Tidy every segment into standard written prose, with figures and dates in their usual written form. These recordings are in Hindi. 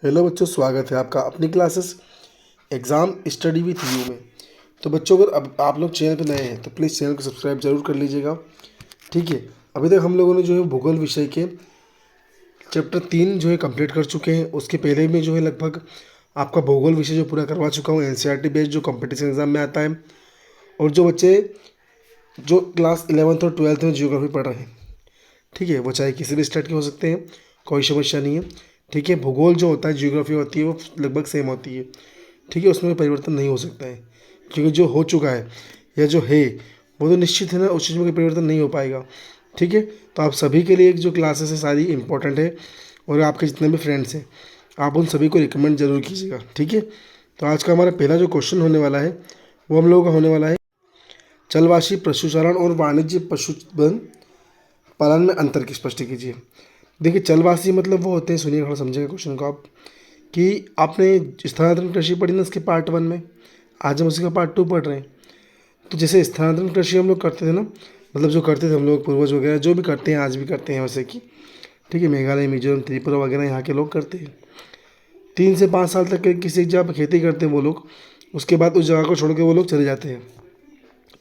हेलो बच्चों, स्वागत है आपका अपनी classes exam study with you में। तो बच्चों, अगर अब आप लोग चैनल पर नए हैं तो प्लीज़ चैनल को सब्सक्राइब जरूर कर लीजिएगा। ठीक है। अभी तक हम लोगों ने जो है भूगोल विषय के चैप्टर 3 जो है कंप्लीट कर चुके हैं। उसके पहले में जो है लगभग आपका भूगोल विषय जो पूरा करवा चुका हूँ, एनसीईआरटी बेस्ड जो कंपटीशन एग्जाम में आता है। और जो बच्चे जो क्लास 11th और 12th में जियोग्राफी पढ़ रहे हैं, ठीक है, वो चाहे किसी भी स्टेट के हो सकते हैं, कोई समस्या नहीं है। ठीक है। भूगोल जो होता है, जियोग्राफी होती है, वो लगभग सेम होती है। ठीक है। उसमें परिवर्तन नहीं हो सकता है, क्योंकि जो हो चुका है या जो है वो तो निश्चित है ना, उस चीज़ में कोई परिवर्तन नहीं हो पाएगा। ठीक है। तो आप सभी के लिए एक जो क्लासेस है सारी इंपॉर्टेंट है, और आपके जितने भी फ्रेंड्स हैं आप उन सभी को रिकमेंड जरूर कीजिएगा। ठीक है। तो आज का हमारा पहला जो क्वेश्चन होने वाला है वो हम लोगों का होने वाला है, चलवासी पशुचारण और वाणिज्य पशुधन पालन में अंतर की स्पष्ट कीजिए। देखिए, चलवासी मतलब वो होते हैं, सुनिए थोड़ा समझेंगे क्वेश्चन को आप, कि आपने स्थानांतरण कृषि पढ़ी ना उसके पार्ट 1 में, आज हम उसी का पार्ट 2 पढ़ रहे हैं। तो जैसे स्थानांतरण कृषि हम लोग करते थे ना, मतलब जो करते थे हम लोग पूर्वज वगैरह, जो भी करते हैं आज भी करते हैं वैसे कि, ठीक है, मेघालय, मिजोरम, त्रिपुरा वगैरह यहाँ के लोग करते हैं। 3 से 5 साल तक किसी एक जगह पर खेती करते हैं वो लोग, उसके बाद उस जगह को छोड़ के वो लोग चले जाते हैं।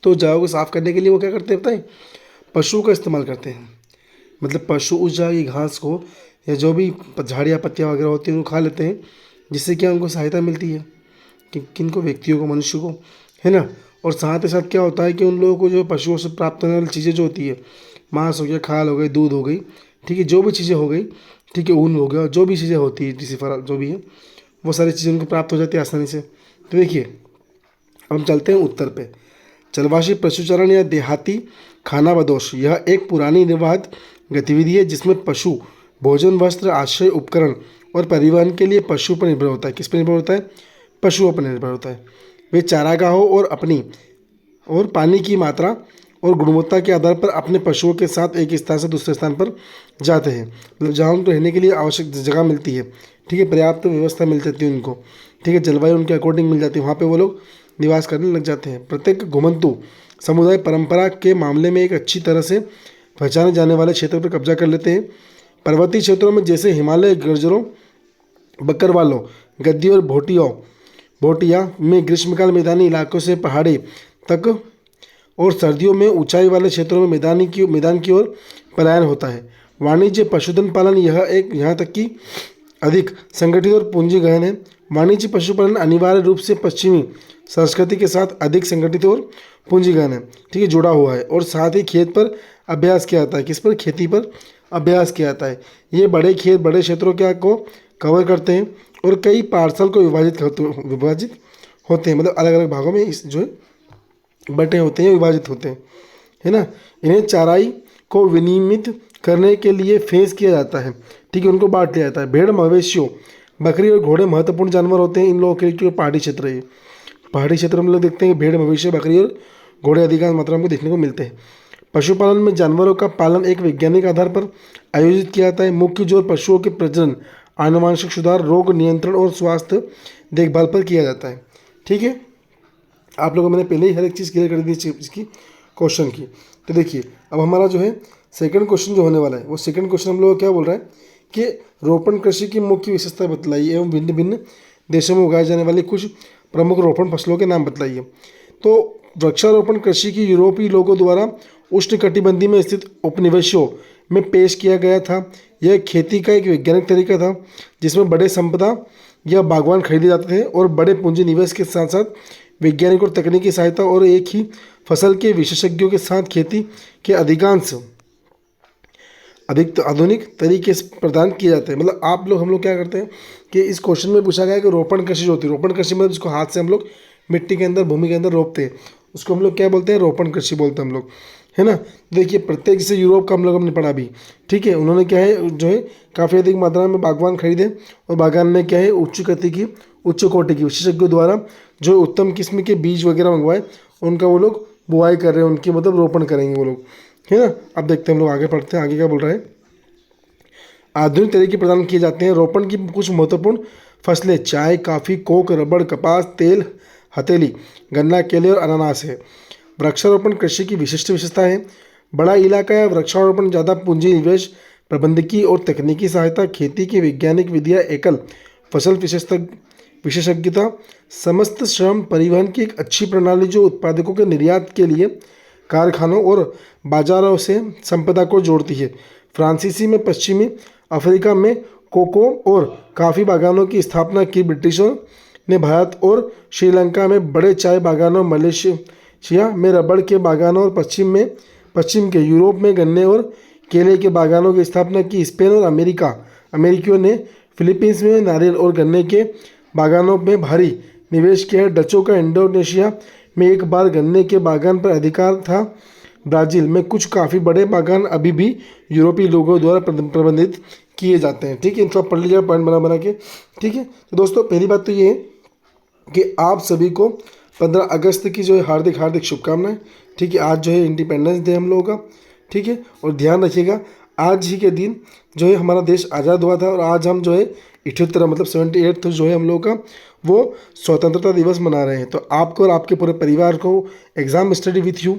तो जगह को साफ करने के लिए वो क्या करते हैं बताएं, पशुओं का इस्तेमाल करते हैं। मतलब पशु उस जगह की घास को या जो भी झाड़ियाँ पत्तियाँ वगैरह होती हैं उनको खा लेते हैं, जिससे क्या उनको सहायता मिलती है, कि किनको, व्यक्तियों को, मनुष्य को, है ना। और साथ ही साथ क्या होता है कि उन लोगों को जो पशुओं से प्राप्त होने वाली चीज़ें जो होती है, मांस हो गया, खाल हो गई, दूध हो गई, ठीक है, जो भी चीज़ें हो गई, ठीक है, ऊन हो गया, जो भी चीज़ें होती है, जिसी फर जो भी है, वो सारी चीज़ें उनको प्राप्त हो जाती है आसानी से। तो देखिए, अब हम चलते हैं उत्तर पे। चलवासी पशुचारण या देहाती खानाबदोश यह एक पुरानी निर्वाध गतिविधि है जिसमें पशु भोजन, वस्त्र, आश्रय, उपकरण और परिवहन के लिए पशु पर निर्भर होता है। किस पर निर्भर होता है? पशुओं पर निर्भर होता है। वे चारागाहों और अपनी और पानी की मात्रा और गुणवत्ता के आधार पर अपने पशुओं के साथ एक स्थान से दूसरे स्थान पर जाते हैं। मतलब जहाँ उनको रहने के लिए आवश्यक जगह मिलती है, ठीक है, पर्याप्त व्यवस्था मिल जाती है उनको, ठीक है, जलवायु उनके अकॉर्डिंग मिल जाती है, वहाँ पे वो लोग निवास करने लग जाते हैं। प्रत्येक घुमंतु समुदाय परंपरा के मामले में एक अच्छी तरह से पहचाने जाने वाले क्षेत्र पर कब्जा कर लेते हैं। पर्वतीय क्षेत्रों में जैसे हिमालय, गर्जरों, बकरवालों, गद्दी और भोटिया में ग्रीष्मकाल मैदानी इलाकों से पहाड़ी तक, और सर्दियों में ऊंचाई वाले क्षेत्रों में मैदान की ओर पलायन होता है। वाणिज्य पशुधन पालन यहाँ तक कि अधिक संगठित और पूंजी गहन है। वाणिज्य पशुपालन अनिवार्य रूप से पश्चिमी संस्कृति के साथ अधिक संगठित और पूंजी गहन है, ठीक है, जुड़ा हुआ है, और साथ ही खेत पर अभ्यास किया जाता है। किस पर? खेती पर अभ्यास किया जाता है। ये बड़े खेत बड़े क्षेत्रों क्या को कवर करते हैं और कई पार्सल को विभाजित होते हैं, मतलब अलग अलग भागों में इस जो है बटे होते हैं, विभाजित होते हैं, है ना। इन्हें चाराई को विनियमित करने के लिए फेंस किया जाता है, ठीक है, उनको बांट लिया जाता है। भेड़, मवेशियों, बकरी और घोड़े महत्वपूर्ण जानवर होते हैं इन लोगों के लिए। पहाड़ी क्षेत्र है, पहाड़ी क्षेत्र में लोग देखते हैं भेड़, मवेशी, बकरी और घोड़े अधिकांश मात्रा में देखने को मिलते हैं। पशुपालन में जानवरों का पालन एक वैज्ञानिक आधार पर आयोजित किया जाता है। मुख्य जोर पशुओं के प्रजनन, आनुवंशिक सुधार, रोग नियंत्रण और स्वास्थ्य देखभाल पर किया जाता है। ठीक है। आप लोगों को मैंने पहले ही हर एक चीज़ क्लियर कर दी इसकी क्वेश्चन की। तो देखिए, अब हमारा जो है सेकंड क्वेश्चन जो होने वाला है, वो सेकंड क्वेश्चन हम लोग क्या बोल रहा है कि रोपण कृषि की मुख्य विशेषता बतलाइए एवं भिन्न भिन्न देशों में उगाए जाने वाली कुछ प्रमुख रोपण फसलों के नाम बतलाइए। तो वृक्षारोपण कृषि की यूरोपीय लोगों द्वारा उष्णकटिबंधीय में स्थित उपनिवेशों में पेश किया गया था। यह खेती का एक वैज्ञानिक तरीका था जिसमें बड़े संपदा या बागवान खरीदे जाते थे और बड़े पूंजी निवेश के साथ साथ वैज्ञानिक और तकनीकी सहायता और एक ही फसल के विशेषज्ञों के साथ खेती के अधिकांश अधिक आधुनिक तरीके से प्रदान किए जाते हैं। मतलब हम लोग क्या करते हैं कि इस क्वेश्चन में पूछा गया है कि रोपण कृषि जो होती है, रोपण कृषि मतलब जिसको हाथ से हम लोग मिट्टी के अंदर, भूमि के अंदर रोपते हैं, उसको हम लोग क्या बोलते हैं? रोपण कृषि बोलते हैं हम लोग, है ना। देखिए, प्रत्येक जैसे यूरोप का हम लोग हमने पढ़ा भी, ठीक है, उन्होंने क्या है जो है काफ़ी अधिक मात्रा में बागवान खरीदे और बागान में क्या है उच्च कोटि की विशेषज्ञों द्वारा जो उत्तम किस्म के बीज वगैरह मंगवाए, उनका वो लोग बुआई कर रहे हैं, उनकी मतलब रोपण करेंगे वो लोग, है ना। अब देखते हैं हम लोग आगे पढ़ते हैं, आगे क्या बोल रहा है। आधुनिक तरीके प्रदान किए जाते हैं। रोपण की कुछ महत्वपूर्ण फसलें चाय, कॉफ़ी, कोक, रबड़, कपास, तेल, हथेली, गन्ना, केले और अनानास है। वृक्षारोपण कृषि की विशिष्ट विशेषता है। बड़ा इलाका या वृक्षारोपण, ज़्यादा पूंजी निवेश, प्रबंधकीय और तकनीकी सहायता, खेती की वैज्ञानिक विधियाँ, एकल फसल विशेषज्ञता, समस्त श्रम परिवहन की एक अच्छी प्रणाली जो उत्पादकों के निर्यात के लिए कारखानों और बाजारों से संपदा को जोड़ती है। फ्रांसीसी में पश्चिमी अफ्रीका में कोको और काफ़ी बागानों की स्थापना की। ब्रिटिशों ने भारत और श्रीलंका में बड़े चाय बागानों, मलेशिया में रबड़ के बागानों और पश्चिम के यूरोप में गन्ने और केले के बागानों की स्थापना की। स्पेन और अमेरिकियों ने फिलीपींस में नारियल और गन्ने के बागानों में भारी निवेश किया है। डचों का इंडोनेशिया में एक बार गन्ने के बागान पर अधिकार था। ब्राज़ील में कुछ काफ़ी बड़े बागान अभी भी यूरोपीय लोगों द्वारा प्रबंधित किए जाते हैं। ठीक है, इनको आप पढ़ लीजिएगा पॉइंट बना के। ठीक है, तो दोस्तों पहली बात तो ये है कि आप सभी को 15 अगस्त की जो है हार्दिक शुभकामनाएं। ठीक है, आज जो है इंडिपेंडेंस डे हम लोगों का। ठीक है, और ध्यान रखिएगा आज ही के दिन जो है हमारा देश आज़ाद हुआ था और आज हम जो है 78 मतलब 78 जो है हम लोगों का वो स्वतंत्रता दिवस मना रहे हैं। तो आपको और आपके पूरे परिवार को एग्ज़ाम स्टडी विथ यू,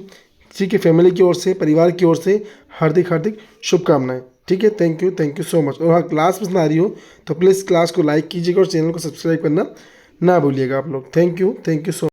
ठीक है, फैमिली की ओर से, परिवार की ओर से हार्दिक शुभकामनाएं। ठीक है, थैंक यू सो मच। और हाँ, क्लास पसंद आ रही हो तो प्लीज़ क्लास को लाइक कीजिएगा और चैनल को सब्सक्राइब करना ना भूलिएगा आप लोग। Thank you so